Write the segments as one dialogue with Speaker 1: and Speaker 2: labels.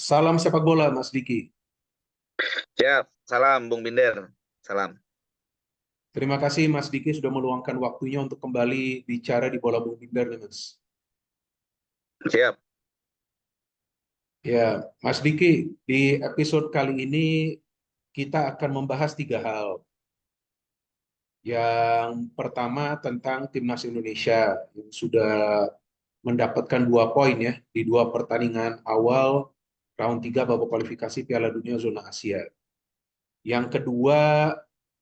Speaker 1: Salam sepak bola, Mas Diki.
Speaker 2: Siap, salam Bung Binder. Salam.
Speaker 1: Terima kasih Mas Diki sudah meluangkan waktunya untuk kembali bicara di Bola Bung Binder nih, Mas.
Speaker 2: Siap.
Speaker 1: Ya, Mas Diki, di episode kali ini kita akan membahas tiga hal. Yang pertama tentang Timnas Indonesia yang sudah mendapatkan 2 poin ya di 2 pertandingan awal round 3 babak kualifikasi Piala Dunia zona Asia. Yang kedua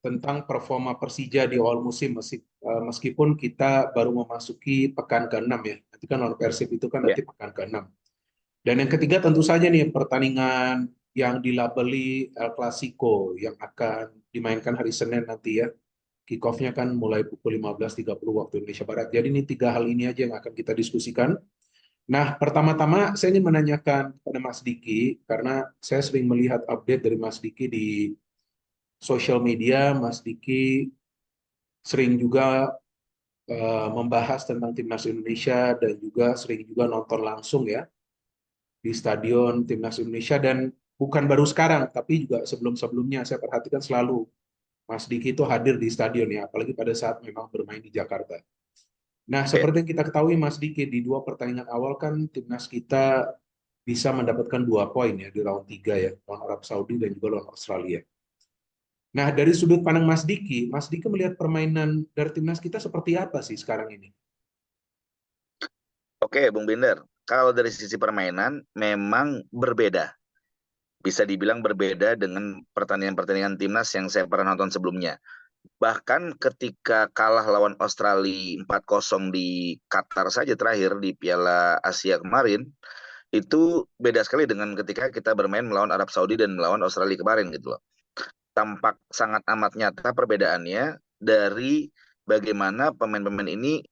Speaker 1: tentang performa Persija di awal musim meskipun kita baru memasuki pekan ke-6 ya. Nanti kan lawan Persib itu kan
Speaker 2: Ya.
Speaker 1: nanti pekan ke-6. Dan yang ketiga tentu saja nih pertandingan yang dilabeli El Clasico yang akan dimainkan hari Senin nanti ya. Kick off-nya kan mulai pukul 15.30 waktu Indonesia Barat. Jadi ini tiga hal ini aja yang akan kita diskusikan. Nah, pertama-tama saya ingin menanyakan kepada Mas Diki, karena saya sering melihat update dari Mas Diki di sosial media. Mas Diki sering juga membahas tentang Timnas Indonesia dan juga sering juga nonton langsung ya di stadion Timnas Indonesia, dan bukan baru sekarang tapi juga sebelum-sebelumnya saya perhatikan selalu Mas Diki itu hadir di stadion ya, apalagi pada saat memang bermain di Jakarta. Nah,
Speaker 2: Ya.
Speaker 1: seperti yang kita ketahui Mas Diki, di 2 pertandingan awal kan Timnas kita bisa mendapatkan 2 poin ya di round 3 ya, lawan Arab Saudi dan juga lawan Australia. Nah, dari sudut pandang Mas Diki melihat permainan dari timnas kita seperti apa sih sekarang ini?
Speaker 2: Oke, Bung Binder. Kalau dari sisi permainan memang berbeda. Bisa dibilang berbeda dengan pertandingan-pertandingan timnas yang saya pernah nonton sebelumnya. Bahkan ketika kalah lawan Australia 4-0 di Qatar saja terakhir di Piala Asia kemarin, itu beda sekali dengan ketika kita bermain melawan Arab Saudi dan melawan Australia kemarin gitu loh. Tampak sangat amat nyata perbedaannya dari bagaimana pemain-pemain ini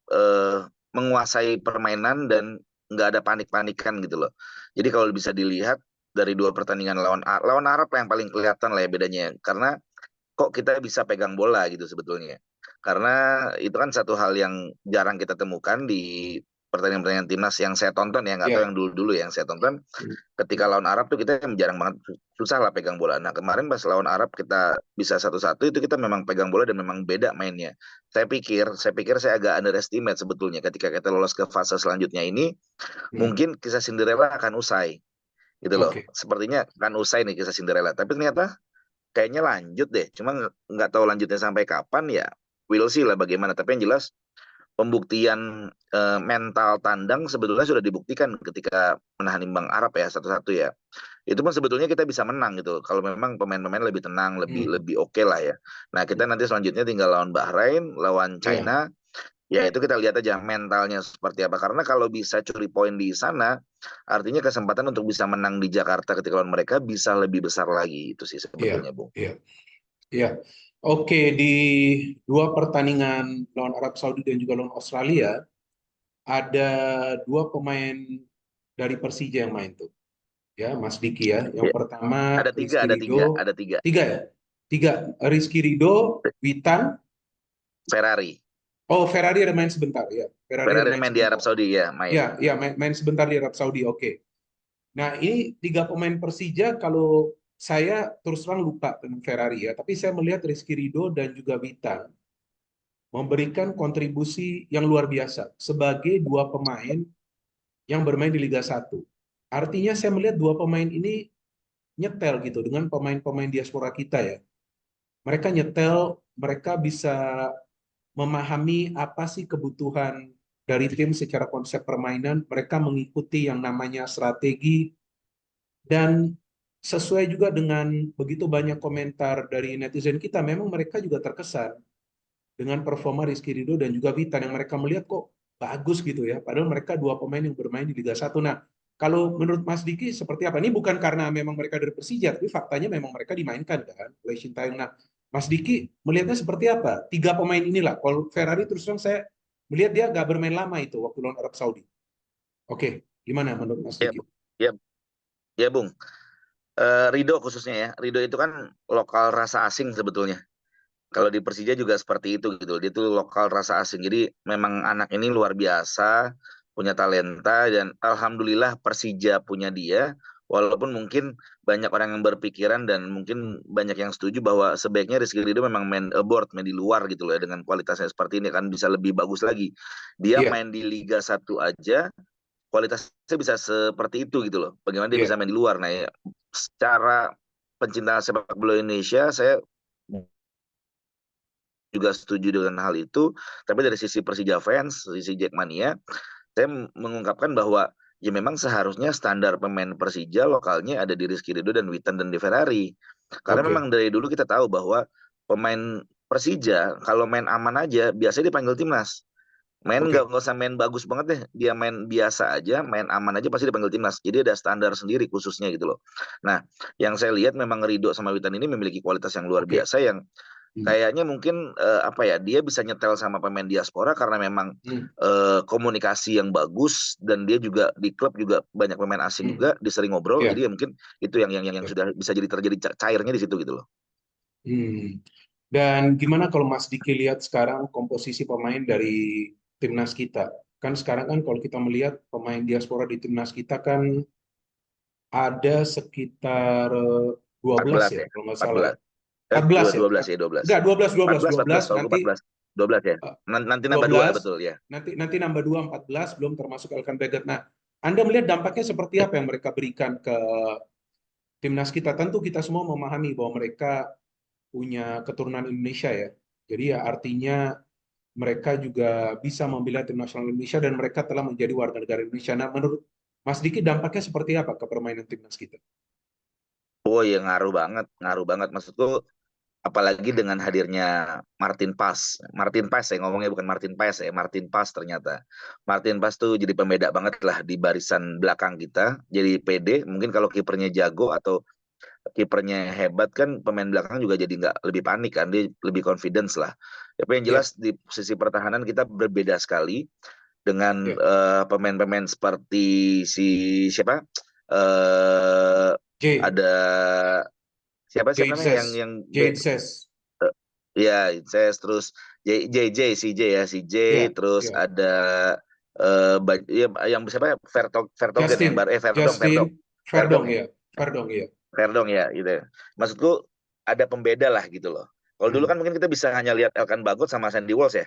Speaker 2: menguasai permainan dan nggak ada panik-panikan gitu loh. Jadi kalau bisa dilihat dari 2 pertandingan lawan Arab yang paling kelihatan lah ya bedanya, karena kok kita bisa pegang bola gitu sebetulnya. Karena itu kan satu hal yang jarang kita temukan di pertandingan-pertandingan timnas yang saya tonton ya, nggak tahu
Speaker 1: Ya,
Speaker 2: yang dulu-dulu yang saya tonton. Ketika lawan Arab tuh kita jarang banget, susah lah pegang bola. Nah kemarin pas lawan Arab kita bisa satu-satu, itu kita memang pegang bola dan memang beda mainnya. Saya pikir saya agak underestimate sebetulnya ketika kita lolos ke fase selanjutnya ini,
Speaker 1: hmm,
Speaker 2: mungkin kisah Cinderella akan usai gitu loh.
Speaker 1: oke.
Speaker 2: Sepertinya akan usai nih kisah Cinderella. Tapi ternyata kayaknya lanjut deh. Cuma nggak tahu lanjutnya sampai kapan ya. We'll see lah bagaimana. Tapi yang jelas pembuktian mental tandang sebetulnya sudah dibuktikan ketika menahan imbang Arab ya satu-satu ya. Itu pun sebetulnya kita bisa menang gitu. Kalau memang pemain-pemain lebih tenang, lebih
Speaker 1: Hmm,
Speaker 2: lebih oke lah ya. Nah kita nanti selanjutnya tinggal lawan Bahrain, lawan
Speaker 1: ya,
Speaker 2: China. Ya itu kita lihat aja mentalnya seperti apa. Karena kalau bisa curi poin di sana, artinya kesempatan untuk bisa menang di Jakarta ketika lawan mereka bisa lebih besar lagi. Itu sih
Speaker 1: ya,
Speaker 2: sebetulnya, Bung.
Speaker 1: ya, ya. Oke, di 2 pertandingan lawan Arab Saudi dan juga lawan Australia, ada 2 pemain dari Persija yang main tuh. Ya, Mas Diki ya. Yang
Speaker 2: Ya,
Speaker 1: pertama
Speaker 2: ada tiga,
Speaker 1: Rizky
Speaker 2: ada tiga,
Speaker 1: Ridho,
Speaker 2: ada tiga.
Speaker 1: tiga ya? Tiga, Rizky Ridho, Witan.
Speaker 2: Ferrari.
Speaker 1: Oh, Ferrari ada main sebentar ya. Ferrari ada
Speaker 2: Ferrari
Speaker 1: main
Speaker 2: main di Arab
Speaker 1: sebentar.
Speaker 2: Saudi ya, main.
Speaker 1: Ya, ya main sebentar di Arab Saudi. Oke. Nah, ini 3 pemain Persija, kalau saya terus terang lupa dengan Ferrari ya, tapi saya melihat Rizky Ridho dan juga Witan memberikan kontribusi yang luar biasa sebagai 2 pemain yang bermain di Liga 1. Artinya saya melihat 2 pemain ini nyetel gitu dengan pemain-pemain diaspora kita ya. Mereka nyetel, mereka bisa memahami apa sih kebutuhan dari tim secara konsep permainan, mereka mengikuti yang namanya strategi, dan sesuai juga dengan begitu banyak komentar dari netizen kita, memang mereka juga terkesan dengan performa Rizky Ridho dan juga Witan yang mereka melihat kok bagus gitu ya. Padahal mereka 2 pemain yang bermain di Liga 1. Nah, kalau menurut Mas Diki seperti apa? Ini bukan karena memang mereka dari Persija, tapi faktanya memang mereka dimainkan kan oleh Sintayong. Nah, Mas Diki melihatnya seperti apa? 3 pemain inilah. Kalau Ferrari terus terang saya melihat dia nggak bermain lama itu waktu lawan Arab Saudi. Oke, gimana menurut Mas
Speaker 2: Ya,
Speaker 1: Diki?
Speaker 2: ya, ya, Bung. Rido khususnya ya. Rido itu kan lokal rasa asing sebetulnya. Kalau di Persija juga seperti itu gitu. Dia tuh lokal rasa asing. Jadi memang anak ini luar biasa, punya talenta dan alhamdulillah Persija punya dia Walaupun mungkin banyak orang yang berpikiran dan mungkin banyak yang setuju bahwa sebaiknya Rizky Ridho memang main abroad, main di luar gitu loh ya, dengan kualitasnya seperti ini kan bisa lebih bagus lagi. Dia
Speaker 1: Iya,
Speaker 2: main di Liga 1 aja kualitasnya bisa seperti itu gitu loh. Bagaimana dia
Speaker 1: iya,
Speaker 2: bisa main di luar. Nah, ya, secara pencinta sepak bola Indonesia saya juga setuju dengan hal itu. Tapi dari sisi Persija fans, sisi Jackmania, saya mengungkapkan bahwa ya memang seharusnya standar pemain Persija lokalnya ada di Rizky Ridho dan Witan dan di Ferrari. Karena
Speaker 1: oke,
Speaker 2: memang dari dulu kita tahu bahwa pemain Persija kalau main aman aja biasanya dipanggil timnas. Main
Speaker 1: oke,
Speaker 2: nggak usah main bagus banget deh, dia main biasa aja, main aman aja pasti dipanggil timnas. Jadi ada standar sendiri khususnya gitu loh. Nah, yang saya lihat memang Ridho sama Witan ini memiliki kualitas yang luar
Speaker 1: oke.
Speaker 2: biasa yang
Speaker 1: Hmm,
Speaker 2: kayaknya mungkin apa ya, dia bisa nyetel sama pemain diaspora karena memang
Speaker 1: hmm,
Speaker 2: komunikasi yang bagus dan dia juga di klub juga banyak pemain asing
Speaker 1: hmm.
Speaker 2: juga, disering ngobrol.
Speaker 1: Iya,
Speaker 2: Jadi ya mungkin itu yang
Speaker 1: iya.
Speaker 2: sudah bisa jadi terjadi cairnya di situ gitu loh.
Speaker 1: Hmm. Dan gimana kalau Mas Diki lihat sekarang komposisi pemain dari timnas kita? Kan sekarang kan kalau kita melihat pemain diaspora di timnas kita kan ada sekitar 12
Speaker 2: 14
Speaker 1: ya,
Speaker 2: ya,
Speaker 1: kalau nggak salah ya.
Speaker 2: 14.
Speaker 1: 14 ya?
Speaker 2: 12 ya, 12.
Speaker 1: Enggak, 12, 12,
Speaker 2: 14, 14,
Speaker 1: 12.
Speaker 2: kalau gue
Speaker 1: Nanti
Speaker 2: 14. 12 ya.
Speaker 1: eh,
Speaker 2: Nanti nambah 2
Speaker 1: 12,
Speaker 2: betul ya.
Speaker 1: nanti nambah 2, 14, belum termasuk Elkan Baggett. Nah, Anda melihat dampaknya seperti apa yang mereka berikan ke timnas kita? Tentu kita semua memahami bahwa mereka punya keturunan Indonesia ya. Jadi ya artinya mereka juga bisa membela tim nasional Indonesia dan mereka telah menjadi warga negara Indonesia. Nah, menurut Mas Diki dampaknya seperti apa ke permainan timnas kita?
Speaker 2: Oh ya, ngaruh banget, ngaruh banget. Maksudku apalagi dengan hadirnya Martin Paes. Martin Paes saya ngomongnya bukan Martin Paes ya, Martin Paes ternyata. Martin Paes tuh jadi pembeda banget lah di barisan belakang kita. Jadi pede, mungkin kalau kipernya jago atau kipernya hebat kan pemain belakang juga jadi nggak lebih panik kan, dia lebih confidence lah. Tapi yang
Speaker 1: Ya,
Speaker 2: jelas di sisi pertahanan kita berbeda sekali dengan
Speaker 1: ya.
Speaker 2: pemain-pemain seperti si siapa? eh
Speaker 1: J,
Speaker 2: ada siapa siapa namanya yang
Speaker 1: JZS, JZS.
Speaker 2: ya Inces, terus si J ya, si J,
Speaker 1: Ya,
Speaker 2: terus
Speaker 1: ya.
Speaker 2: ada ya, yang siapa ya, Vertogen yang
Speaker 1: Justin,
Speaker 2: baru Verdong Verdong
Speaker 1: Justin,
Speaker 2: Verdong
Speaker 1: Verdong
Speaker 2: ya,
Speaker 1: ya, Verdong ya.
Speaker 2: Verdong ya gitu ya. Maksudku ada pembeda lah gitu loh. Kalau dulu
Speaker 1: Hmm.
Speaker 2: kan mungkin kita bisa hanya lihat Elkan Bagot sama Sandy Walsh ya,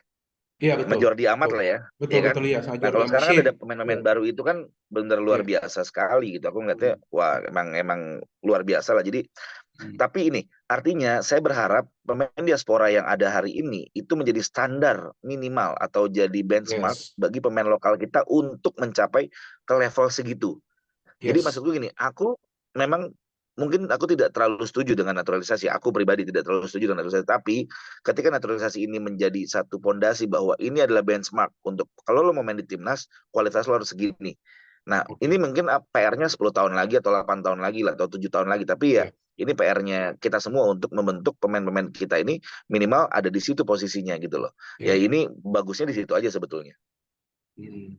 Speaker 1: Iya
Speaker 2: sama
Speaker 1: betul,
Speaker 2: Jordi Amat
Speaker 1: betul,
Speaker 2: lah ya,
Speaker 1: betul
Speaker 2: iya kan.
Speaker 1: betul ya, sama
Speaker 2: Nah
Speaker 1: Jordi
Speaker 2: kalau sekarang kan
Speaker 1: Machine.
Speaker 2: ada
Speaker 1: Ya,
Speaker 2: pemain-pemain baru itu kan benar luar
Speaker 1: ya.
Speaker 2: biasa sekali gitu. Aku ngeliatnya
Speaker 1: Hmm.
Speaker 2: wah emang luar biasa lah. Jadi
Speaker 1: Hmm.
Speaker 2: tapi ini artinya saya berharap pemain diaspora yang ada hari ini itu menjadi standar minimal atau jadi benchmark
Speaker 1: Yes,
Speaker 2: bagi pemain lokal kita untuk mencapai ke level segitu. Jadi
Speaker 1: yes.
Speaker 2: maksudku gini, aku memang mungkin aku tidak terlalu setuju dengan naturalisasi. Aku pribadi tidak terlalu setuju dengan naturalisasi. Tapi ketika naturalisasi ini menjadi satu pondasi bahwa ini adalah benchmark untuk kalau lo mau main di timnas, kualitas lo harus segini. Nah, ini
Speaker 1: Oke,
Speaker 2: mungkin PR-nya 10 tahun lagi atau 8 tahun lagi lah atau 7 tahun lagi. Tapi ya
Speaker 1: ya,
Speaker 2: ini PR-nya kita semua untuk membentuk pemain-pemain kita ini minimal ada di situ posisinya gitu loh. Ya
Speaker 1: ya.
Speaker 2: ini bagusnya di situ aja sebetulnya.
Speaker 1: Hmm.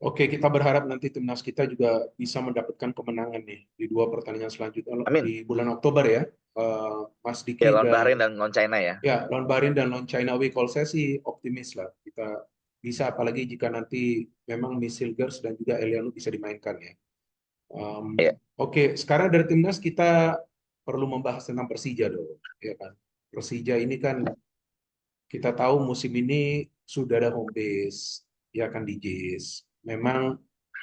Speaker 1: Oke, kita berharap nanti timnas kita juga bisa mendapatkan kemenangan nih di dua pertandingan selanjutnya di
Speaker 2: Amin.
Speaker 1: bulan Oktober ya. Mas Diki
Speaker 2: Ya lawan
Speaker 1: dan
Speaker 2: Bahrain dan lawan China ya.
Speaker 1: ya lawan Bahrain dan lawan China away. Kalau saya sih optimis lah kita bisa, apalagi jika nanti memang Misil Gers dan juga Eliano bisa dimainkan ya.
Speaker 2: Ya.
Speaker 1: Oke, sekarang dari timnas kita perlu membahas tentang Persija dong, ya kan? Persija ini kan kita tahu musim ini sudah ada home base, ya kan di JIS. Memang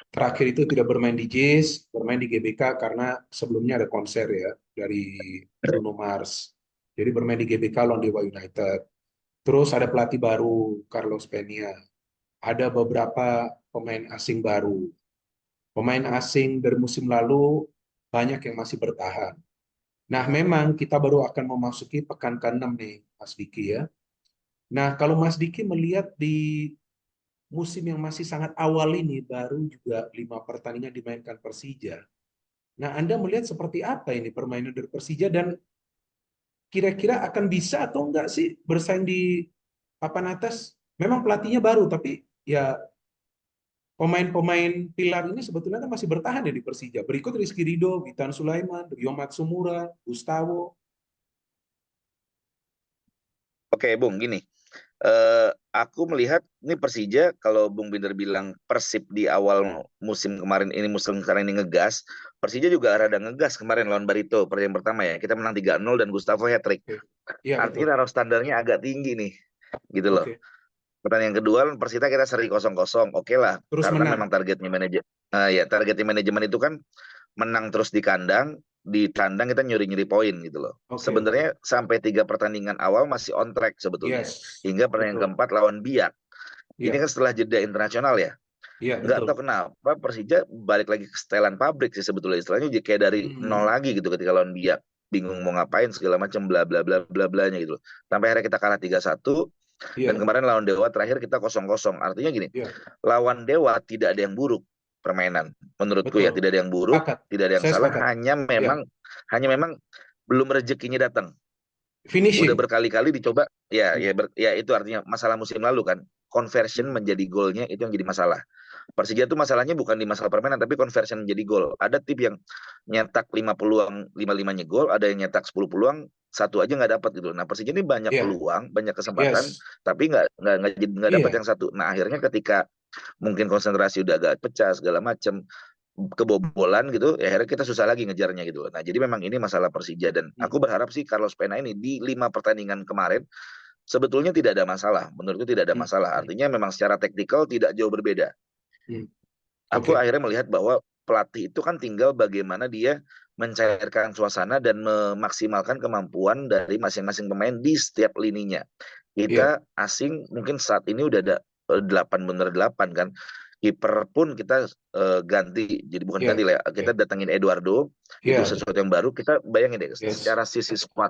Speaker 1: terakhir itu tidak bermain di JIS, bermain di GBK karena sebelumnya ada konser ya dari Bruno Mars. Jadi bermain di GBK lawan Dewa United. Terus ada pelatih baru Carlos Peña. Ada beberapa pemain asing baru. Pemain asing dari musim lalu banyak yang masih bertahan. Nah, memang kita baru akan memasuki pekan ke-6 nih, Mas Diki ya. Nah, kalau Mas Diki melihat di musim yang masih sangat awal ini, baru juga 5 pertandingan dimainkan Persija. Nah, Anda melihat seperti apa ini permainan dari Persija dan kira-kira akan bisa atau enggak sih bersaing di papan atas? Memang pelatihnya baru, tapi ya pemain-pemain pilar ini sebetulnya kan masih bertahan ya di Persija. Berikut Rizky Ridho, Witan Sulaiman, Rio Matsumura, Gustavo.
Speaker 2: Oke, Bung, gini. aku melihat ini Persija, kalau Bung Binder bilang Persib di awal musim kemarin ini, musim sekarang ini ngegas, Persija juga rada ngegas kemarin lawan Barito pertandingan pertama ya. Kita menang 3-0 dan Gustavo hat-trick.
Speaker 1: Oke. Iya betul.
Speaker 2: Artinya taruh standarnya agak tinggi nih, gitu loh.
Speaker 1: Oke.
Speaker 2: Pertandingan kedua Persita kita seri 0-0, oke lah,
Speaker 1: Terus
Speaker 2: karena
Speaker 1: menang.
Speaker 2: memang targetnya manajemen itu kan menang terus di kandang kita nyuri-nyuri poin gitu loh.
Speaker 1: Oke, oke.
Speaker 2: Sebenarnya sampai 3 pertandingan awal masih on track sebetulnya.
Speaker 1: Yes.
Speaker 2: Hingga pertandingan
Speaker 1: Betul.
Speaker 2: keempat lawan Biak. Ini
Speaker 1: Iya.
Speaker 2: kan setelah jeda internasional ya.
Speaker 1: Iya
Speaker 2: Nggak
Speaker 1: betul.
Speaker 2: tahu kenapa Persija balik lagi ke setelan pabrik sih sebetulnya. Istilahnya jadi kayak dari nol
Speaker 1: Hmm.
Speaker 2: lagi gitu ketika lawan Biak. Bingung mau ngapain segala macam bla bla bla bla blanya gitu loh. Sampai akhirnya kita kalah 3-1 dan
Speaker 1: Iya.
Speaker 2: kemarin lawan Dewa terakhir kita 0-0. Artinya gini,
Speaker 1: Iya.
Speaker 2: lawan Dewa tidak ada yang buruk permainan. Menurutku ya
Speaker 1: Betul.
Speaker 2: tidak ada yang buruk,
Speaker 1: Sepakat.
Speaker 2: tidak ada yang
Speaker 1: Saya
Speaker 2: salah,
Speaker 1: sepakat. Iya.
Speaker 2: hanya memang belum rezekinya datang. Udah
Speaker 1: Finishing.
Speaker 2: berkali-kali dicoba, ya
Speaker 1: Hmm.
Speaker 2: ya ya itu artinya masalah musim lalu kan. Conversion
Speaker 1: Hmm.
Speaker 2: menjadi golnya itu yang jadi masalah. Persija tuh masalahnya bukan di masalah permainan tapi conversion menjadi gol. Ada tim yang nyetak 5 peluang, 5-5-nya gol, ada yang nyetak 10 peluang, satu aja nggak dapat gitu. Nah, Persija ini banyak
Speaker 1: Iya.
Speaker 2: peluang, banyak kesempatan,
Speaker 1: Yes.
Speaker 2: tapi nggak dapat
Speaker 1: Iya.
Speaker 2: yang satu. Nah, akhirnya ketika mungkin konsentrasi udah agak pecah segala macam, kebobolan gitu, ya akhirnya kita susah lagi ngejarnya gitu. Nah, jadi memang ini masalah Persija dan
Speaker 1: Hmm.
Speaker 2: aku berharap sih Carlos Pena ini di 5 pertandingan kemarin sebetulnya tidak ada masalah. Menurutku tidak ada
Speaker 1: Hmm.
Speaker 2: masalah. Artinya memang secara teknikal tidak jauh berbeda.
Speaker 1: Hmm.
Speaker 2: Aku
Speaker 1: Oke.
Speaker 2: akhirnya melihat bahwa pelatih itu kan tinggal bagaimana dia mencairkan suasana dan memaksimalkan kemampuan dari masing-masing pemain di setiap lininya.
Speaker 1: Iya.
Speaker 2: Kita asing mungkin saat ini udah ada 8 bener 8 kan. Kiper pun kita ganti, jadi bukan
Speaker 1: Iya.
Speaker 2: ganti lah ya.
Speaker 1: Iya.
Speaker 2: Kita datangin Eduardo, itu
Speaker 1: Iya.
Speaker 2: sesuatu yang baru. Kita bayangin deh,
Speaker 1: Yes.
Speaker 2: secara sisi squad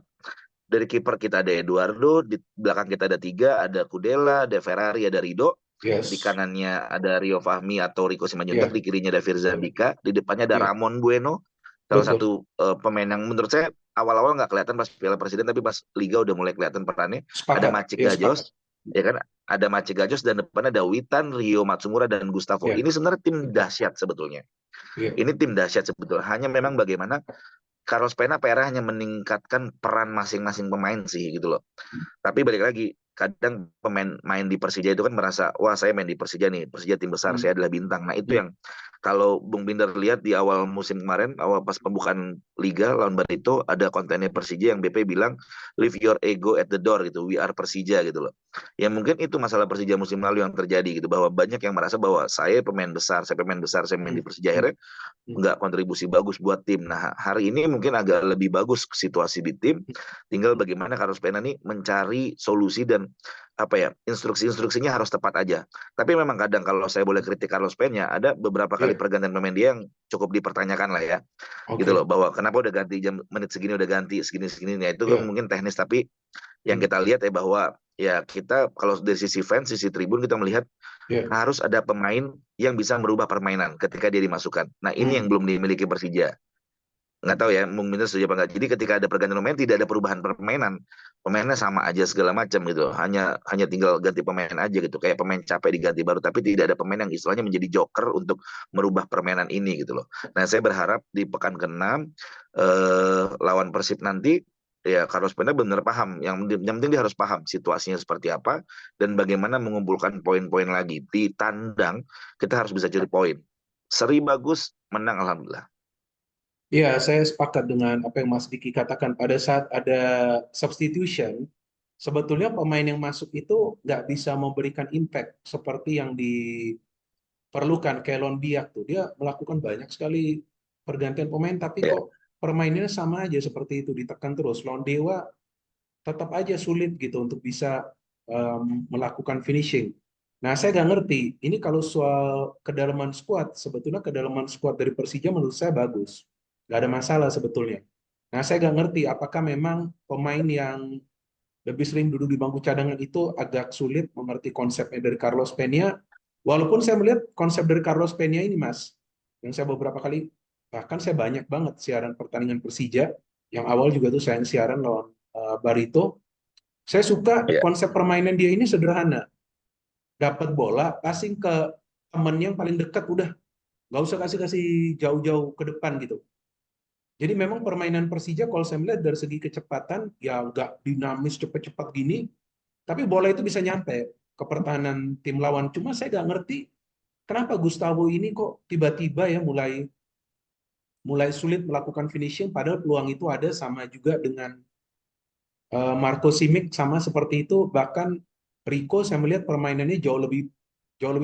Speaker 2: dari kiper kita ada Eduardo, di belakang kita ada tiga, ada Kudela, ada Ferrari, ada Rido, di
Speaker 1: Yes.
Speaker 2: kanannya ada Rio Fahmi atau Rico Simanjuntak,
Speaker 1: Iya.
Speaker 2: di kirinya ada Firza Dika, di depannya ada
Speaker 1: Iya.
Speaker 2: Ramon Bueno, salah
Speaker 1: Betul.
Speaker 2: satu pemain yang menurut saya awal-awal nggak kelihatan pas Piala Presiden, tapi pas Liga udah mulai kelihatan perannya. Ada
Speaker 1: Sepakat.
Speaker 2: Macik
Speaker 1: Iya sepakat.
Speaker 2: Gajos, ya kan? Ada Macik Gajos dan depannya ada Witan, Rio Matsumura dan Gustavo.
Speaker 1: Iya.
Speaker 2: Ini sebenarnya tim
Speaker 1: Betul.
Speaker 2: dahsyat sebetulnya.
Speaker 1: Iya.
Speaker 2: Ini tim dahsyat sebetulnya. Hanya memang bagaimana Carlos Pena PR hanya meningkatkan peran masing-masing pemain sih gitu loh. Tapi balik lagi, kadang pemain main di Persija itu kan merasa, wah saya main di Persija nih, Persija tim besar,
Speaker 1: Hmm.
Speaker 2: saya adalah bintang. Nah itu
Speaker 1: Iya.
Speaker 2: yang kalau Bung Binder lihat di awal musim kemarin, awal pas pembukaan Liga lawan Barito, ada kontennya Persija yang BP bilang, leave your ego at the door gitu, we are Persija gitu loh. Ya mungkin itu masalah Persija musim lalu yang terjadi gitu, bahwa banyak yang merasa bahwa saya pemain besar, saya main
Speaker 1: Hmm.
Speaker 2: di Persija,
Speaker 1: Hmm.
Speaker 2: akhirnya nggak kontribusi bagus buat tim. Nah, hari ini mungkin agak lebih bagus situasi di tim. Tinggal bagaimana Carlos Pena nih mencari solusi dan apa ya, instruksi-instruksinya harus tepat aja. Tapi memang kadang kalau saya boleh kritik Carlos Pena, ada beberapa kali
Speaker 1: Iya.
Speaker 2: pergantian pemain dia yang cukup dipertanyakan lah ya. Gitu loh,
Speaker 1: Oke.
Speaker 2: bahwa kenapa udah ganti jam menit segini udah ganti segini-segini. Ya itu kan
Speaker 1: Iya.
Speaker 2: mungkin teknis, tapi yang
Speaker 1: Hmm.
Speaker 2: kita lihat ya bahwa ya kita kalau dari sisi fans, sisi tribun kita melihat
Speaker 1: Iya.
Speaker 2: harus ada pemain yang bisa merubah permainan ketika dia dimasukkan. Nah, ini yang
Speaker 1: Hmm.
Speaker 2: belum dimiliki Persija. Nggak tahu ya, mungkin setuju apa nggak. Jadi ketika ada pergantian pemain, tidak ada perubahan permainan. Pemainnya sama aja segala macam gitu. Hanya tinggal ganti pemain aja gitu. Kayak pemain capek diganti baru, tapi tidak ada pemain yang istilahnya menjadi joker untuk merubah permainan ini gitu loh. Nah, saya berharap di pekan ke-6 lawan Persib nanti ya Carlos Pena benar paham. Yang penting dia harus paham situasinya seperti apa dan bagaimana mengumpulkan poin-poin lagi. Di tandang kita harus bisa curi poin. Seri bagus, menang alhamdulillah.
Speaker 1: Iya, saya sepakat dengan apa yang Mas Diki katakan. Pada saat ada substitution, sebetulnya pemain yang masuk itu nggak bisa memberikan impact seperti yang diperlukan. Kelon Biak tuh, dia melakukan banyak sekali pergantian pemain, tapi
Speaker 2: Ya,
Speaker 1: kok permainannya sama aja seperti itu, ditekan terus. Lawan Dewa tetap aja sulit gitu untuk bisa melakukan finishing. Nah, saya nggak ngerti. Ini kalau soal kedalaman skuad, sebetulnya kedalaman skuad dari Persija menurut saya bagus. Nggak ada masalah sebetulnya. Nah, saya nggak ngerti apakah memang pemain yang lebih sering duduk di bangku cadangan itu agak sulit mengerti konsepnya dari Carlos Peña. Walaupun saya melihat konsep dari Carlos Peña ini, Mas, yang saya beberapa kali, bahkan saya banyak banget siaran pertandingan Persija, yang awal juga tuh saya siaran lawan Barito. Saya suka
Speaker 2: ya.
Speaker 1: konsep permainan dia ini sederhana. Dapat bola, passing ke temen yang paling dekat, udah. Nggak usah kasih-kasih jauh-jauh ke depan gitu. Jadi memang permainan Persija kalau saya melihat dari segi kecepatan, ya nggak dinamis cepat-cepat gini, tapi bola itu bisa nyampe. ke pertahanan tim lawan. Cuma saya nggak ngerti kenapa Gustavo ini kok tiba-tiba ya mulai sulit melakukan finishing, padahal peluang itu ada, sama juga dengan Marco Simic sama seperti itu. Bahkan Rico saya melihat permainannya jauh lebih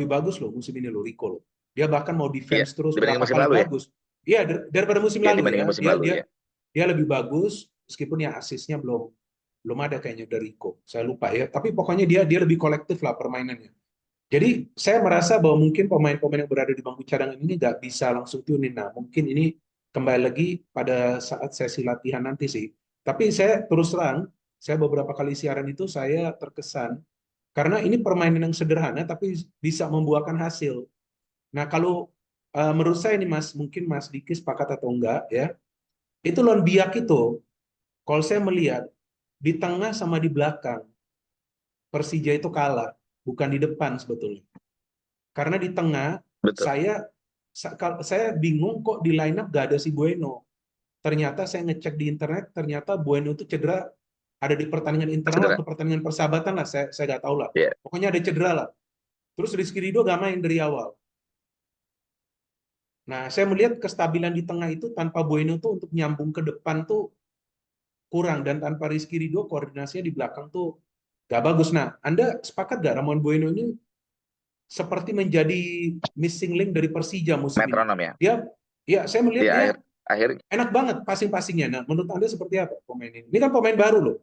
Speaker 1: bagus loh musim ini loh, Rico loh. Dia bahkan mau
Speaker 2: Iya,
Speaker 1: defense terus
Speaker 2: dibandingin
Speaker 1: berapa
Speaker 2: musim
Speaker 1: kali
Speaker 2: lalu ya.
Speaker 1: bagus. Iya, daripada musim
Speaker 2: Iya,
Speaker 1: lalu
Speaker 2: dibandingin
Speaker 1: ya.
Speaker 2: musim
Speaker 1: Dia
Speaker 2: lalu
Speaker 1: dia
Speaker 2: ya.
Speaker 1: dia lebih bagus meskipun ya asisnya belum belum ada kayaknya dari Rico. Saya lupa ya. Tapi pokoknya dia lebih kolektif lah permainannya. Jadi saya merasa bahwa mungkin pemain-pemain yang berada di bangku cadangan ini nggak bisa langsung tunin. Nah, mungkin ini kembali lagi pada saat sesi latihan nanti sih. Tapi saya terus terang, saya beberapa kali siaran itu saya terkesan karena ini permainan yang sederhana tapi bisa membuahkan hasil. Nah, kalau menurut saya ini Mas, mungkin Mas Diki sepakat atau enggak ya, itu lawan Biak itu, kalau saya melihat di tengah sama di belakang Persija itu kalah, bukan di depan sebetulnya. Karena di tengah
Speaker 2: Betul.
Speaker 1: saya bingung kok di line up gak ada si Bueno. Ternyata saya ngecek di internet, ternyata Bueno itu cedera, ada di pertandingan internal
Speaker 2: Cedera.
Speaker 1: atau pertandingan persahabatan lah, saya nggak tahu lah.
Speaker 2: Iya.
Speaker 1: Pokoknya ada cedera lah. Terus Rizky Ridho gak main dari awal. Nah, saya melihat kestabilan di tengah itu tanpa Bueno tuh untuk nyambung ke depan tuh kurang, dan tanpa Rizky Ridho koordinasinya di belakang tuh gak bagus. Nah, Anda sepakat gak Ramon Bueno ini seperti menjadi missing link dari Persija musim ini?
Speaker 2: Metronom ya.
Speaker 1: Dia, ya saya melihat
Speaker 2: Iya,
Speaker 1: dia
Speaker 2: akhir
Speaker 1: enak banget passing-passingnya. Nah, menurut Anda seperti apa pemain ini? Ini kan pemain baru loh.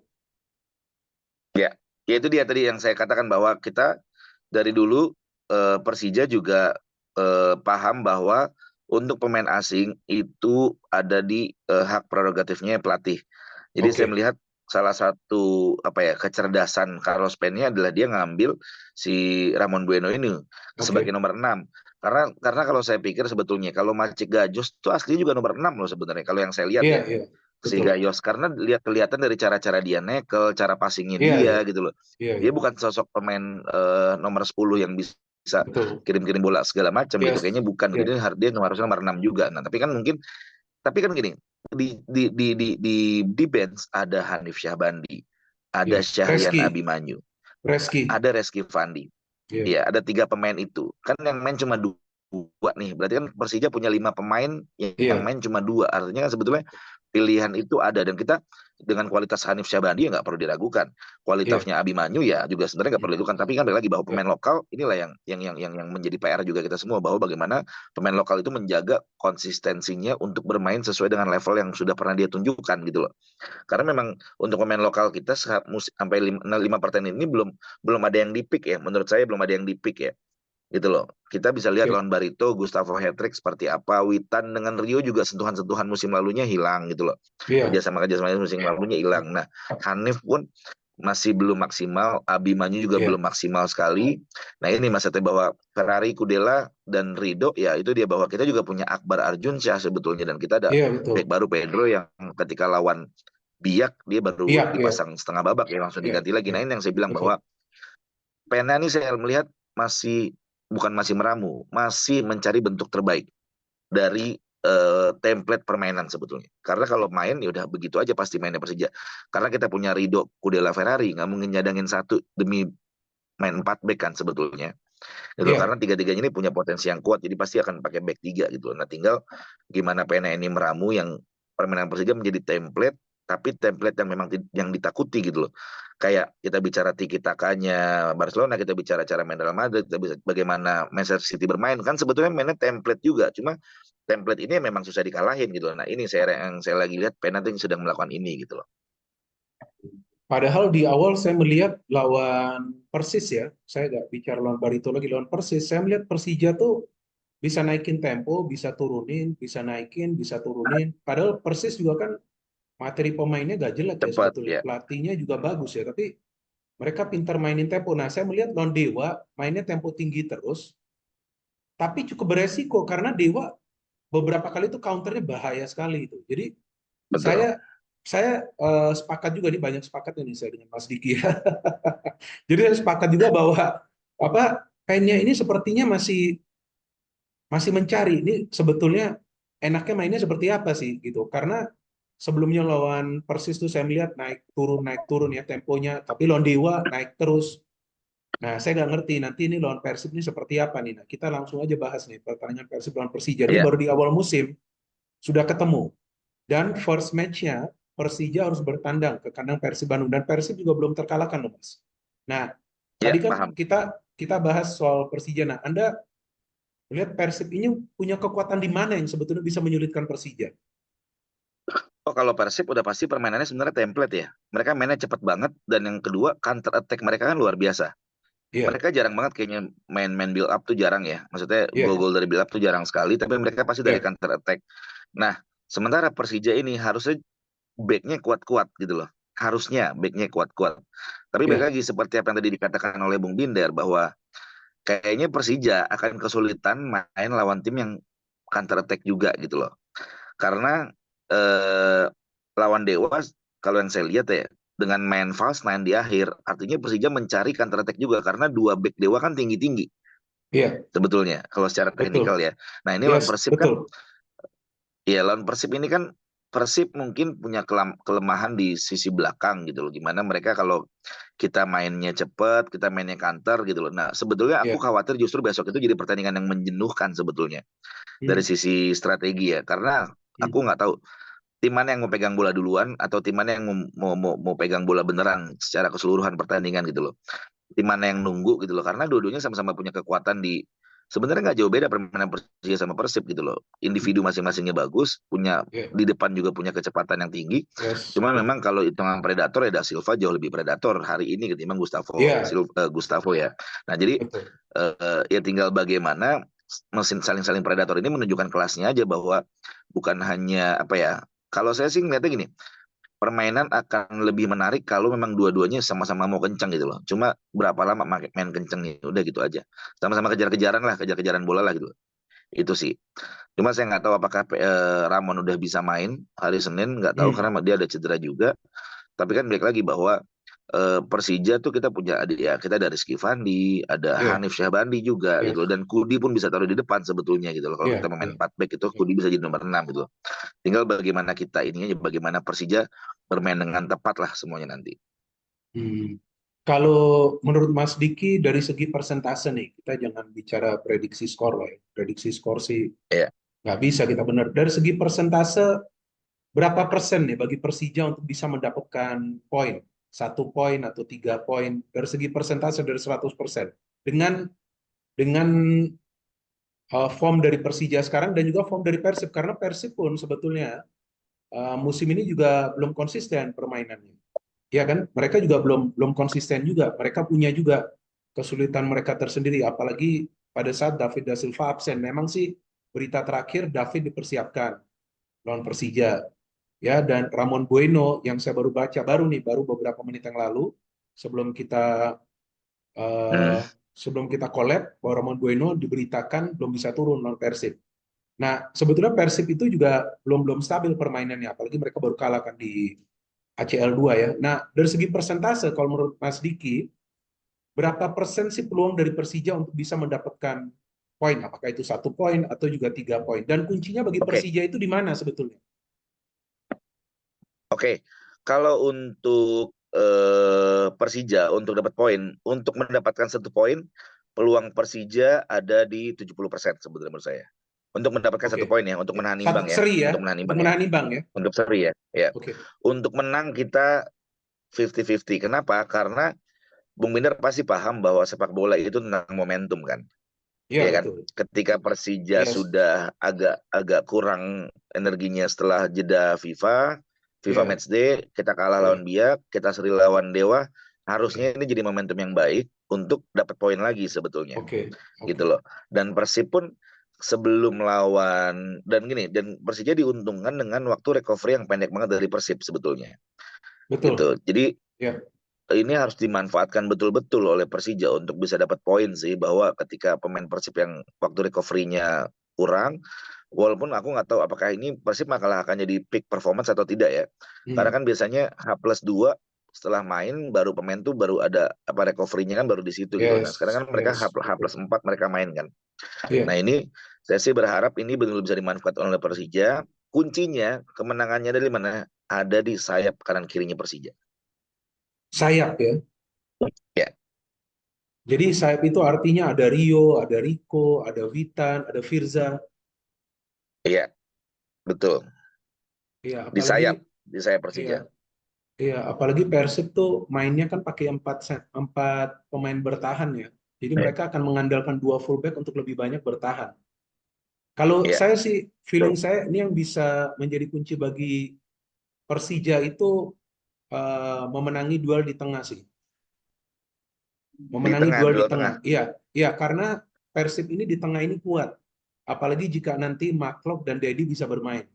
Speaker 2: ya. Ya itu dia tadi yang saya katakan bahwa kita dari dulu Persija juga paham bahwa untuk pemain asing itu ada di hak prerogatifnya pelatih. Jadi saya
Speaker 1: Oke.
Speaker 2: melihat salah satu apa ya kecerdasan Carlos Pennya adalah dia ngambil si Ramon Bueno ini sebagai
Speaker 1: Oke.
Speaker 2: nomor 6. Karena kalau saya pikir sebetulnya kalau Macik Gajos itu asli juga nomor 6 loh sebenarnya kalau yang saya lihat
Speaker 1: Iya,
Speaker 2: ya.
Speaker 1: iya.
Speaker 2: Si
Speaker 1: Betul.
Speaker 2: Gayos karena kelihatan dari cara-cara dia nekel, cara passingnya
Speaker 1: Iya, iya.
Speaker 2: dia gitu loh.
Speaker 1: Iya,
Speaker 2: Dia
Speaker 1: iya.
Speaker 2: bukan sosok pemain nomor 10 yang bisa
Speaker 1: Betul.
Speaker 2: kirim-kirim bola segala macam gitu.
Speaker 1: Yes.
Speaker 2: Kayaknya bukan gitu.
Speaker 1: Iya.
Speaker 2: Dia harusnya nomor 6 juga. Nah, tapi kan gini, di bench ada Hanif Syahbandi,
Speaker 1: Iya.
Speaker 2: ada Syahrian
Speaker 1: Reski.
Speaker 2: Abimanyu,
Speaker 1: Reski.
Speaker 2: ada Reski Fandi.
Speaker 1: Iya.
Speaker 2: Iya, ada 3 pemain itu. Kan yang main cuma dua nih. Berarti kan Persija punya 5 pemain yang
Speaker 1: Iya.
Speaker 2: main cuma dua. Artinya kan sebetulnya pilihan itu ada dan kita dengan kualitas Hanif Syabandi ya nggak perlu diragukan.
Speaker 1: Iya.
Speaker 2: Kualitasnya Abimanyu ya juga sebenarnya nggak perlu diragukan. Tapi kan balik lagi bahwa
Speaker 1: Iya.
Speaker 2: pemain lokal inilah yang menjadi PR juga kita semua bahwa bagaimana pemain lokal itu menjaga konsistensinya untuk bermain sesuai dengan level yang sudah pernah dia tunjukkan gitu loh. Karena memang untuk pemain lokal kita sampai 5 pertandingan ini belum ada yang dipik ya. Menurut saya belum ada yang dipik ya. Gitu loh. Kita bisa lihat
Speaker 1: Iya.
Speaker 2: lawan Barito, Gustavo Hattrick seperti apa. Witan dengan Rio juga sentuhan-sentuhan musim lalunya hilang gitu loh.
Speaker 1: Iya.
Speaker 2: Kerjasama musim lalunya hilang. Nah, Hanif pun masih belum maksimal, Abimanyu juga
Speaker 1: Iya.
Speaker 2: belum maksimal sekali. Nah ini maksudnya bahwa Ferrari, Kudela, dan Rido, ya itu dia bahwa kita juga punya Akbar Arjunsyah sebetulnya. Dan kita ada
Speaker 1: Iya, betul.
Speaker 2: back baru Pedro yang ketika lawan Biak, dia baru
Speaker 1: Iya. Iya.
Speaker 2: dipasang setengah babak ya langsung
Speaker 1: Iya.
Speaker 2: diganti lagi.
Speaker 1: Iya.
Speaker 2: Nah ini yang saya bilang
Speaker 1: Betul.
Speaker 2: bahwa Pena ini saya melihat bukan masih meramu, masih mencari bentuk terbaik dari template permainan sebetulnya. Karena kalau main ya udah begitu aja pasti mainnya Persija. Karena kita punya Rido, Kudela, Ferrari, nggak mungkin nyadangin satu demi main 4 back kan sebetulnya. Gitu.
Speaker 1: Iya.
Speaker 2: Karena tiga-tiganya ini punya potensi yang kuat, jadi pasti akan pakai back 3 gitu. Nah tinggal gimana Pena ini meramu yang permainan Persija menjadi template, tapi template yang memang yang ditakuti gitu loh. Kayak kita bicara tiki takanya Barcelona, kita bicara cara main Real Madrid, kita bisa bagaimana Manchester City bermain, kan sebetulnya mainnya template juga, cuma template ini memang susah dikalahin gitu loh. Nah ini yang saya lagi lihat Pena yang sedang melakukan ini gitu loh.
Speaker 1: Padahal di awal saya melihat lawan Persis ya, saya nggak bicara lawan Barito lagi, lawan Persis, saya melihat Persija tuh bisa naikin tempo, bisa turunin, bisa naikin, bisa turunin. Padahal Persis juga kan materi pemainnya gak jelek ya
Speaker 2: Cepat
Speaker 1: sebetulnya.
Speaker 2: ya.
Speaker 1: Pelatihnya juga bagus ya, tapi mereka pintar mainin tempo. Nah, saya melihat lawan Dewa mainnya tempo tinggi terus, tapi cukup beresiko karena Dewa beberapa kali itu counternya bahaya sekali itu. Jadi
Speaker 2: Betul.
Speaker 1: saya sepakat juga nih, banyak sepakat ini saya dengan Mas Diki ya. Jadi saya sepakat juga bahwa apa Pennya ini sepertinya masih mencari ini sebetulnya enaknya mainnya seperti apa sih gitu. Karena sebelumnya lawan Persis tuh saya melihat naik turun ya temponya, tapi lawan Dewa naik terus. Nah, saya nggak ngerti nanti ini lawan Persib ini seperti apa nih. Nah, kita langsung aja bahas nih pertandingan Persib lawan Persija. Ini
Speaker 2: Iya,
Speaker 1: baru di awal musim sudah ketemu. Dan first match-nya Persija harus bertandang ke kandang Persib Bandung dan Persib juga belum terkalahkan loh, Mas. Nah,
Speaker 2: iya
Speaker 1: tadi kan
Speaker 2: paham.
Speaker 1: kita kita bahas soal Persija. Nah, Anda melihat Persib ini punya kekuatan di mana yang sebetulnya bisa menyulitkan Persija?
Speaker 2: Oh, kalau Persib udah pasti permainannya sebenarnya template ya. Mereka mainnya cepet banget, dan yang kedua counter attack mereka kan luar biasa.
Speaker 1: Iya,
Speaker 2: Mereka jarang banget kayaknya main-main build up tuh, jarang ya. Maksudnya
Speaker 1: iya,
Speaker 2: gol-gol dari build up tuh jarang sekali, tapi mereka pasti dari
Speaker 1: iya,
Speaker 2: counter attack. Nah, sementara Persija ini harusnya backnya kuat-kuat gitu loh. Harusnya backnya kuat-kuat. Tapi balik
Speaker 1: iya.
Speaker 2: lagi seperti apa yang tadi dikatakan oleh Bung Binder, bahwa kayaknya Persija akan kesulitan main lawan tim yang counter attack juga gitu loh. Karena eh, lawan Dewa, kalau yang saya lihat ya, dengan main fast nine di akhir, artinya Persija mencari counter attack juga, karena dua back Dewa kan tinggi-tinggi
Speaker 1: Iya,
Speaker 2: sebetulnya kalau secara teknikal
Speaker 1: betul.
Speaker 2: ya. Nah, ini lawan
Speaker 1: Yes,
Speaker 2: Persib kan,
Speaker 1: betul.
Speaker 2: ya lawan Persib ini kan, Persib mungkin punya kelemahan di sisi belakang gitu loh. Gimana mereka kalau kita mainnya cepet, kita mainnya counter gitu loh. Nah, sebetulnya aku
Speaker 1: Iya.
Speaker 2: khawatir justru besok itu jadi pertandingan yang menjenuhkan sebetulnya dari
Speaker 1: Hmm,
Speaker 2: sisi strategi ya. Karena aku
Speaker 1: hmm.
Speaker 2: nggak tahu tim mana yang mau pegang bola duluan, atau tim mana yang mau pegang bola beneran secara keseluruhan pertandingan gitu loh. Tim mana yang nunggu gitu loh, karena dua-duanya sama-sama punya kekuatan di, sebenarnya nggak jauh beda permainan Persija sama Persib gitu loh.
Speaker 1: Hmm.
Speaker 2: Individu masing-masingnya bagus, punya
Speaker 1: Iya,
Speaker 2: di depan juga punya kecepatan yang tinggi.
Speaker 1: yes,
Speaker 2: Cuma
Speaker 1: betul.
Speaker 2: memang kalau hitungan predator ya Da Silva jauh lebih predator hari ini ketimbang
Speaker 1: Iya,
Speaker 2: Gustavo ya. Nah, jadi
Speaker 1: betul.
Speaker 2: ya tinggal bagaimana mesin saling-saling predator ini menunjukkan kelasnya aja, bahwa bukan hanya apa ya. Kalau saya sih ngeliatnya gini, permainan akan lebih menarik kalau memang dua-duanya sama-sama mau kencang gitu loh. Cuma berapa lama main kencengnya, udah gitu aja. Sama-sama kejar-kejaran lah, kejar-kejaran bola lah gitu. Itu sih. Cuma saya nggak tahu apakah Ramon udah bisa main hari Senin, nggak tahu
Speaker 1: Hmm.
Speaker 2: karena dia ada cedera juga. Tapi kan balik lagi bahwa Persija tuh kita punya ya, kita ada Rizky Fandi, ada
Speaker 1: Iya,
Speaker 2: Hanif Syahbandi juga gitu loh,
Speaker 1: yes,
Speaker 2: dan Kudi pun bisa taruh di depan sebetulnya gitu loh. Kalau kita
Speaker 1: iya,
Speaker 2: main
Speaker 1: iya,
Speaker 2: 4 back itu
Speaker 1: iya.
Speaker 2: Kudi bisa jadi nomor 6 gitu loh. Tinggal bagaimana kita ininya, bagaimana Persija bermain dengan tepat lah semuanya nanti.
Speaker 1: Hmm. Kalau menurut Mas Diki dari segi persentase nih, kita jangan bicara prediksi skor lah ya. Prediksi skor sih
Speaker 2: Ya,
Speaker 1: nggak bisa kita benar. Dari segi persentase, berapa persen nih bagi Persija untuk bisa mendapatkan poin? 1 poin atau 3 poin? Dari segi persentase dari 100%. Dengan form dari Persija sekarang dan juga form dari Persib. Karena Persib pun sebetulnya musim ini juga belum konsisten permainannya. Ya kan? Mereka juga belum belum konsisten juga. Mereka punya juga kesulitan mereka tersendiri. Apalagi pada saat David da Silva absen. Memang sih berita terakhir David dipersiapkan lawan Persija. Ya, dan Ramon Bueno yang saya baru baca baru beberapa menit yang lalu sebelum kita
Speaker 2: hmm,
Speaker 1: eh, sebelum kita collab bahwa Ramon Bueno diberitakan belum bisa turun lawan Persib. Nah, sebetulnya Persib itu juga belum belum stabil permainannya, apalagi mereka baru kalah kan di ACL 2 ya. Nah, dari segi persentase, kalau menurut Mas Diki, berapa persen sih peluang dari Persija untuk bisa mendapatkan poin? Apakah itu 1 poin atau juga 3 poin? Dan kuncinya bagi
Speaker 2: oke,
Speaker 1: Persija itu di mana sebetulnya?
Speaker 2: oke. Kalau untuk Persija untuk dapat poin, untuk mendapatkan 1 poin, peluang Persija ada di 70% sebetulnya menurut saya. Untuk mendapatkan
Speaker 1: Oke,
Speaker 2: 1 poin ya, untuk
Speaker 1: oke.
Speaker 2: menahan
Speaker 1: Satu
Speaker 2: imbang ya,
Speaker 1: seri ya,
Speaker 2: untuk menahan
Speaker 1: untuk
Speaker 2: imbang ya,
Speaker 1: menahan imbang ya.
Speaker 2: untuk seri ya, ya.
Speaker 1: Oke,
Speaker 2: Untuk menang kita 50-50. Kenapa? Karena Bung Binder pasti paham bahwa sepak bola itu tentang momentum kan.
Speaker 1: iya
Speaker 2: Ya kan?
Speaker 1: betul.
Speaker 2: Ketika Persija
Speaker 1: Yes,
Speaker 2: sudah agak agak kurang energinya setelah jeda FIFA
Speaker 1: iya,
Speaker 2: Matchday, kita kalah
Speaker 1: iya.
Speaker 2: lawan Biak, kita seri lawan Dewa,
Speaker 1: Oke,
Speaker 2: harusnya ini jadi momentum yang baik untuk dapat poin lagi sebetulnya,
Speaker 1: oke, oke.
Speaker 2: gitu loh. Dan Persib pun sebelum lawan, dan gini, dan Persija diuntungkan dengan waktu recovery yang pendek banget dari Persib sebetulnya,
Speaker 1: Betul.
Speaker 2: gitu. Jadi
Speaker 1: Ya,
Speaker 2: ini harus dimanfaatkan betul-betul oleh Persija untuk bisa dapat poin sih, bahwa ketika pemain Persib yang waktu recovery-nya kurang, walaupun aku nggak tahu apakah ini Persib malah akan jadi peak performance atau tidak ya, karena
Speaker 1: hmm.
Speaker 2: kan biasanya H+2 setelah main baru pemain tuh baru ada apa recovery-nya kan baru di situ gitu. Nah sekarang
Speaker 1: Yes,
Speaker 2: kan mereka
Speaker 1: yes, betul.
Speaker 2: H+4 mereka main kan. Nah
Speaker 1: Iya,
Speaker 2: ini saya sih berharap ini benar-benar bisa dimanfaatkan oleh Persija. Kuncinya kemenangannya dari mana? Ada di sayap kanan kirinya Persija.
Speaker 1: sayap ya.
Speaker 2: Ya,
Speaker 1: Jadi sayap itu artinya ada Rio, ada Rico, ada Witan, ada Firza.
Speaker 2: Iya, betul.
Speaker 1: Iya,
Speaker 2: Di sayap
Speaker 1: iya,
Speaker 2: Persija.
Speaker 1: iya, apalagi Persib tuh mainnya kan pakai empat pemain bertahan ya. Jadi
Speaker 2: Iya,
Speaker 1: mereka akan mengandalkan dua fullback untuk lebih banyak bertahan. Kalau
Speaker 2: iya,
Speaker 1: saya sih, feeling
Speaker 2: betul.
Speaker 1: saya ini yang bisa menjadi kunci bagi Persija itu memenangi duel di tengah sih.
Speaker 2: Di
Speaker 1: Memenangi
Speaker 2: tengah,
Speaker 1: duel di
Speaker 2: duel tengah.
Speaker 1: tengah. Iya, iya karena Persib ini di tengah ini kuat. Apalagi jika nanti Marklock dan Dedi bisa bermain.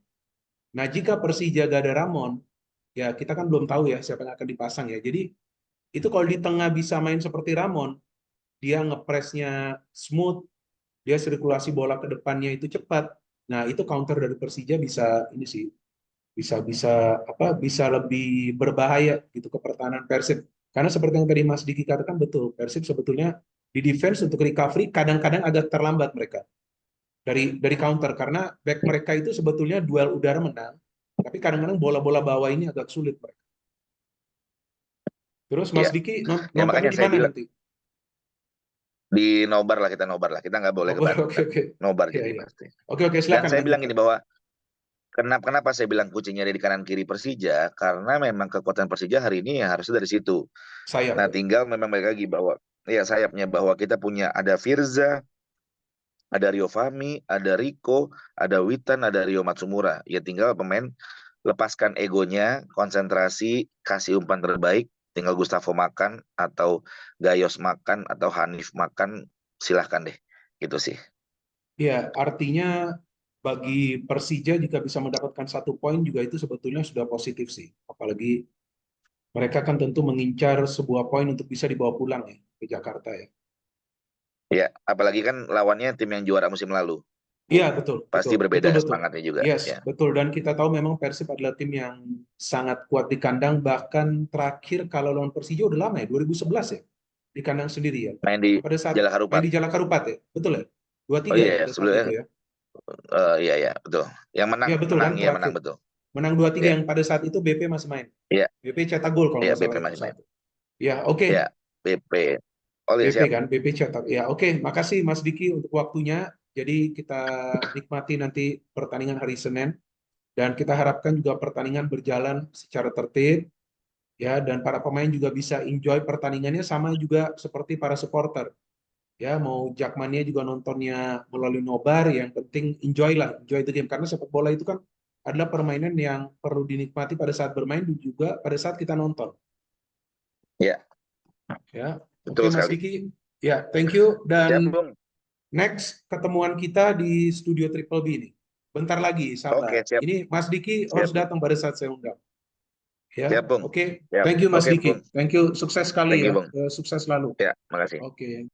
Speaker 1: Nah, jika Persija gak ada Ramon, ya kita kan belum tahu ya siapa yang akan dipasang ya. Jadi itu kalau di tengah bisa main seperti Ramon, dia ngepresnya smooth, dia sirkulasi bola ke depannya itu cepat. Nah, itu counter dari Persija bisa ini sih, bisa bisa bisa lebih berbahaya gitu ke pertahanan Persib. Karena seperti yang tadi Mas Diki katakan betul, Persib sebetulnya di defense untuk recovery kadang-kadang agak terlambat mereka dari counter karena back mereka itu sebetulnya duel udara menang, tapi kadang-kadang bola-bola bawah ini agak sulit mereka. Terus Mas
Speaker 2: Iya.
Speaker 1: Diki
Speaker 2: Ya
Speaker 1: nontonnya
Speaker 2: makanya
Speaker 1: di
Speaker 2: saya
Speaker 1: mana
Speaker 2: bilang
Speaker 1: nanti?
Speaker 2: di nobar lah kita nobar lah. Kita nggak boleh ke
Speaker 1: Nobar,
Speaker 2: Bandung
Speaker 1: oke
Speaker 2: kan.
Speaker 1: oke.
Speaker 2: Nobar
Speaker 1: Iya
Speaker 2: jadi
Speaker 1: iya.
Speaker 2: pasti.
Speaker 1: Oke oke
Speaker 2: Dan
Speaker 1: silakan
Speaker 2: saya bilang
Speaker 1: lanjutkan.
Speaker 2: ini bahwa kenapa saya bilang kucingnya ada di kanan kiri Persija karena memang kekuatan Persija hari ini ya harusnya dari situ.
Speaker 1: Sayap
Speaker 2: Nah,
Speaker 1: ya.
Speaker 2: tinggal memang mereka lagi bahwa ya sayapnya bahwa kita punya ada Firza, ada Rio Fahmi, ada Rico, ada Witan, ada Rio Matsumura. Ya tinggal pemain lepaskan egonya, konsentrasi, kasih umpan terbaik, tinggal Gustavo makan atau Gayos makan atau Hanif makan, silahkan deh. Gitu sih.
Speaker 1: Iya, artinya bagi Persija jika bisa mendapatkan 1 poin juga itu sebetulnya sudah positif sih. Apalagi mereka kan tentu mengincar sebuah poin untuk bisa dibawa pulang ya ke Jakarta ya.
Speaker 2: Ya, apalagi kan lawannya tim yang juara musim lalu.
Speaker 1: Iya, betul,
Speaker 2: Pasti
Speaker 1: betul,
Speaker 2: berbeda
Speaker 1: betul, betul.
Speaker 2: semangatnya juga.
Speaker 1: Yes,
Speaker 2: Ya,
Speaker 1: betul. Dan kita tahu memang Persib adalah tim yang sangat kuat di kandang. Bahkan terakhir kalau lawan Persija udah lama ya, 2011 ya, di kandang sendiri ya.
Speaker 2: main di
Speaker 1: Pada saat
Speaker 2: Jalak
Speaker 1: main
Speaker 2: Harupat.
Speaker 1: di Jalak Harupat ya, betul ya? Dua
Speaker 2: Oh
Speaker 1: tiga
Speaker 2: iya,
Speaker 1: ya
Speaker 2: ya,
Speaker 1: pada saat
Speaker 2: sebelumnya
Speaker 1: itu ya.
Speaker 2: iya ya betul. Yang menang
Speaker 1: Iya betul
Speaker 2: menang
Speaker 1: kan
Speaker 2: ya menang
Speaker 1: terakhir.
Speaker 2: betul.
Speaker 1: Menang 2-3
Speaker 2: Ya,
Speaker 1: yang pada saat itu BP masih main.
Speaker 2: ya,
Speaker 1: BP cetak gol kalau
Speaker 2: ya
Speaker 1: nggak
Speaker 2: BP
Speaker 1: salah itu
Speaker 2: masih
Speaker 1: saat
Speaker 2: main.
Speaker 1: itu. Ya, oke.
Speaker 2: Ya, BP. Oh ya
Speaker 1: BP
Speaker 2: siap.
Speaker 1: kan, BP cetak. Ya, oke. Makasih Mas Diki untuk waktunya. Jadi kita nikmati nanti pertandingan hari Senin dan kita harapkan juga pertandingan berjalan secara tertib ya dan para pemain juga bisa enjoy pertandingannya sama juga seperti para supporter. Ya, mau Jakmania juga nontonnya melalui nobar, yang penting enjoy lah, enjoy the game karena sepak bola itu kan adalah permainan yang perlu dinikmati pada saat bermain dan juga pada saat kita nonton.
Speaker 2: Ya,
Speaker 1: Ya, oke
Speaker 2: betul
Speaker 1: Mas
Speaker 2: sekali.
Speaker 1: Diki. Ya, thank you dan
Speaker 2: Siap, Bung.
Speaker 1: next ketemuan kita di studio Triple B ini. Bentar lagi, sabar.
Speaker 2: Oke, siap.
Speaker 1: Ini Mas Diki
Speaker 2: Siap,
Speaker 1: harus
Speaker 2: Bung.
Speaker 1: datang pada saat saya undang. Ya,
Speaker 2: Siap, Bung.
Speaker 1: oke.
Speaker 2: Siap.
Speaker 1: Thank you Mas
Speaker 2: Oke,
Speaker 1: Diki.
Speaker 2: Bung.
Speaker 1: Thank you. Sukses sekali
Speaker 2: Thank
Speaker 1: ya.
Speaker 2: you, Bung.
Speaker 1: Sukses selalu.
Speaker 2: Ya, makasih.
Speaker 1: Oke.